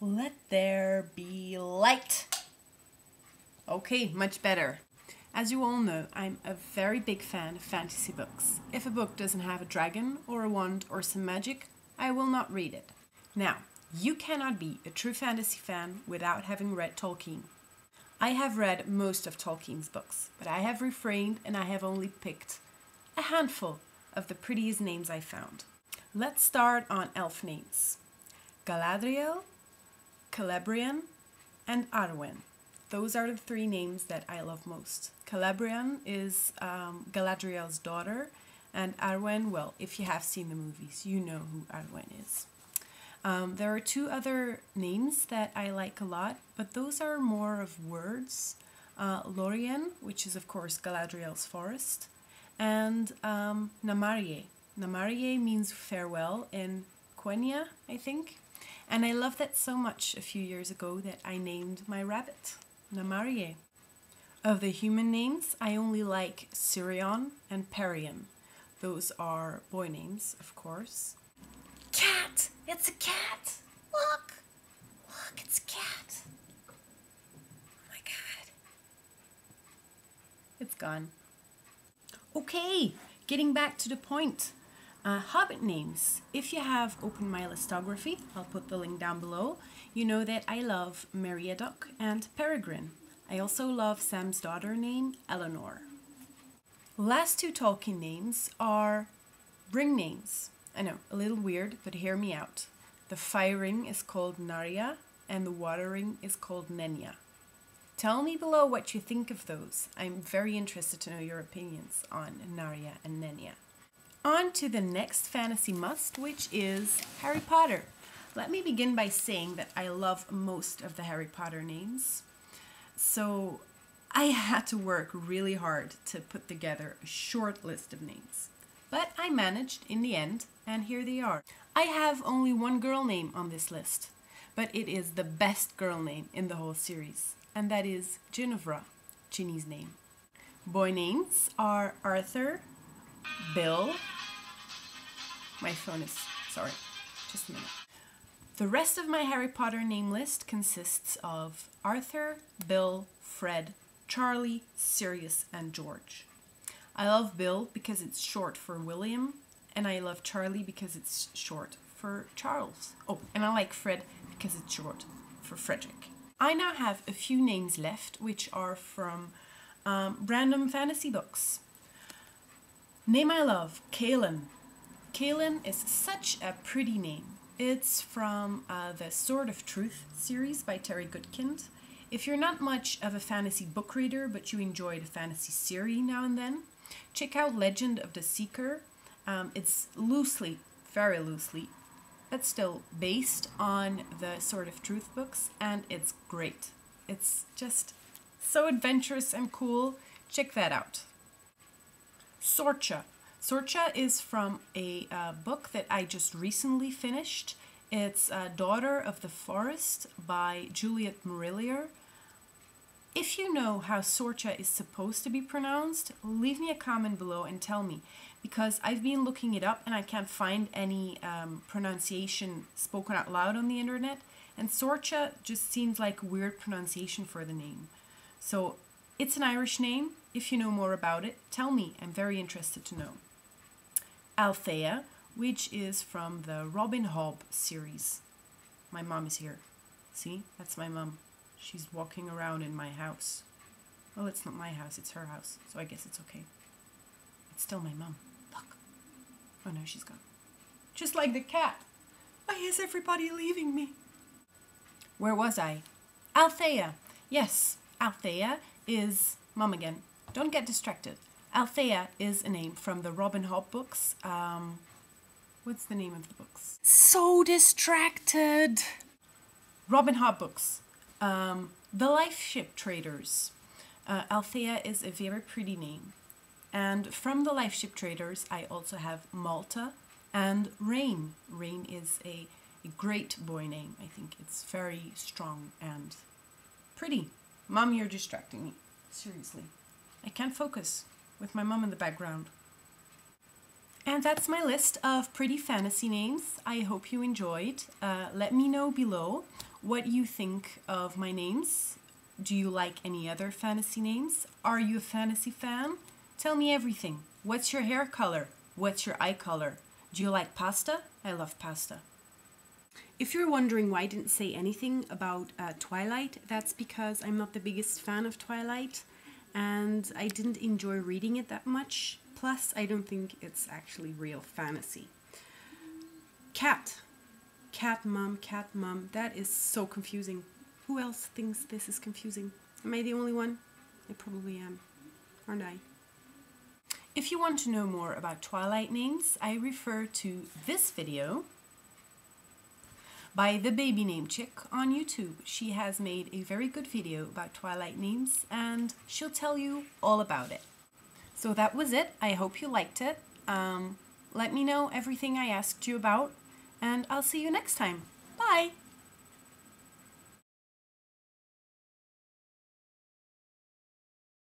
Let there be light. Okay, much better. As you all know, I'm a very big fan of fantasy books. If a book doesn't have a dragon or a wand or some magic, I will not read it. Now, you cannot be a true fantasy fan without having read Tolkien. I have read most of Tolkien's books, but I have refrained and I have only picked a handful of the prettiest names I found. Let's start on elf names. Galadriel, Celebrian, and Arwen. Those are the three names that I love most. Celebrian is Galadriel's daughter, and Arwen, well, if you have seen the movies, you know who Arwen is. There are two other names that I like a lot, but those are more of words. Lorien, which is of course Galadriel's forest, and Namarie. Namarie means farewell in Quenya, I think. And I loved that so much a few years ago that I named my rabbit Namarie. Of the human names, I only like Sirion and Perion. Those are boy names, of course. Cat! It's a cat! Look! Look, it's a cat! Oh my god. It's gone. Okay, getting back to the point. Hobbit names. If you have opened my listography, I'll put the link down below, you know that I love Meriadoc and Peregrine. I also love Sam's daughter name, Eleanor. Last two Tolkien names are ring names. I know, a little weird, but hear me out. The fire ring is called Narya and the water ring is called Nenya. Tell me below what you think of those. I'm very interested to know your opinions on Narya and Nenya. On to the next fantasy must, which is Harry Potter. Let me begin by saying that I love most of the Harry Potter names. So I had to work really hard to put together a short list of names. But I managed in the end, and here they are. I have only one girl name on this list, but it is the best girl name in the whole series, and that is Ginevra, Ginny's name. Boy names are Arthur, Bill. My phone is, sorry, just a minute. The rest of my Harry Potter name list consists of Arthur, Bill, Fred, Charlie, Sirius, and George. I love Bill because it's short for William, and I love Charlie because it's short for Charles. Oh, and I like Fred because it's short for Frederick. I now have a few names left, which are from random fantasy books. Name I love, Kaelin. Kaelin is such a pretty name. It's from the Sword of Truth series by Terry Goodkind. If you're not much of a fantasy book reader, but you enjoy the fantasy series now and then, check out Legend of the Seeker. It's loosely, very loosely, but still based on the Sword of Truth books, and it's great. It's just so adventurous and cool. Check that out. Sorcha. Sorcha is from a book that I just recently finished. It's Daughter of the Forest by Juliet Marillier. If you know how Sorcha is supposed to be pronounced, leave me a comment below and tell me, because I've been looking it up and I can't find any pronunciation spoken out loud on the internet, and Sorcha just seems like a weird pronunciation for the name. So it's an Irish name. If you know more about it, tell me. I'm very interested to know. Althea, which is from the Robin Hobb series. My mom is here. See, that's my mom. She's walking around in my house. Well, it's not my house, it's her house, so I guess it's okay. It's still my mom. Look. Oh no, she's gone. Just like the cat. Why is everybody leaving me? Where was I? Althea. Yes, Althea is... Mom again. Don't get distracted. Althea is a name from the Robin Hobb books. What's the name of the books? So distracted! Robin Hobb books. The Life Ship Traders. Althea is a very pretty name. And from the Life Ship Traders, I also have Malta and Rain. Rain is a great boy name. I think it's very strong and pretty. Mom, you're distracting me. Seriously. I can't focus with my mom in the background. And that's my list of pretty fantasy names. I hope you enjoyed. Let me know below what you think of my names. Do you like any other fantasy names? Are you a fantasy fan? Tell me everything. What's your hair color? What's your eye color? Do you like pasta? I love pasta. If you're wondering why I didn't say anything about Twilight, that's because I'm not the biggest fan of Twilight and I didn't enjoy reading it that much. Plus, I don't think it's actually real fantasy. Cat. Cat mom, that is so confusing. Who else thinks this is confusing? Am I the only one? I probably am, aren't I? If you want to know more about Twilight names, I refer to this video by the baby name chick on YouTube. She has made a very good video about Twilight names and she'll tell you all about it. So that was it. I hope you liked it. Let me know everything I asked you about and I'll see you next time. Bye!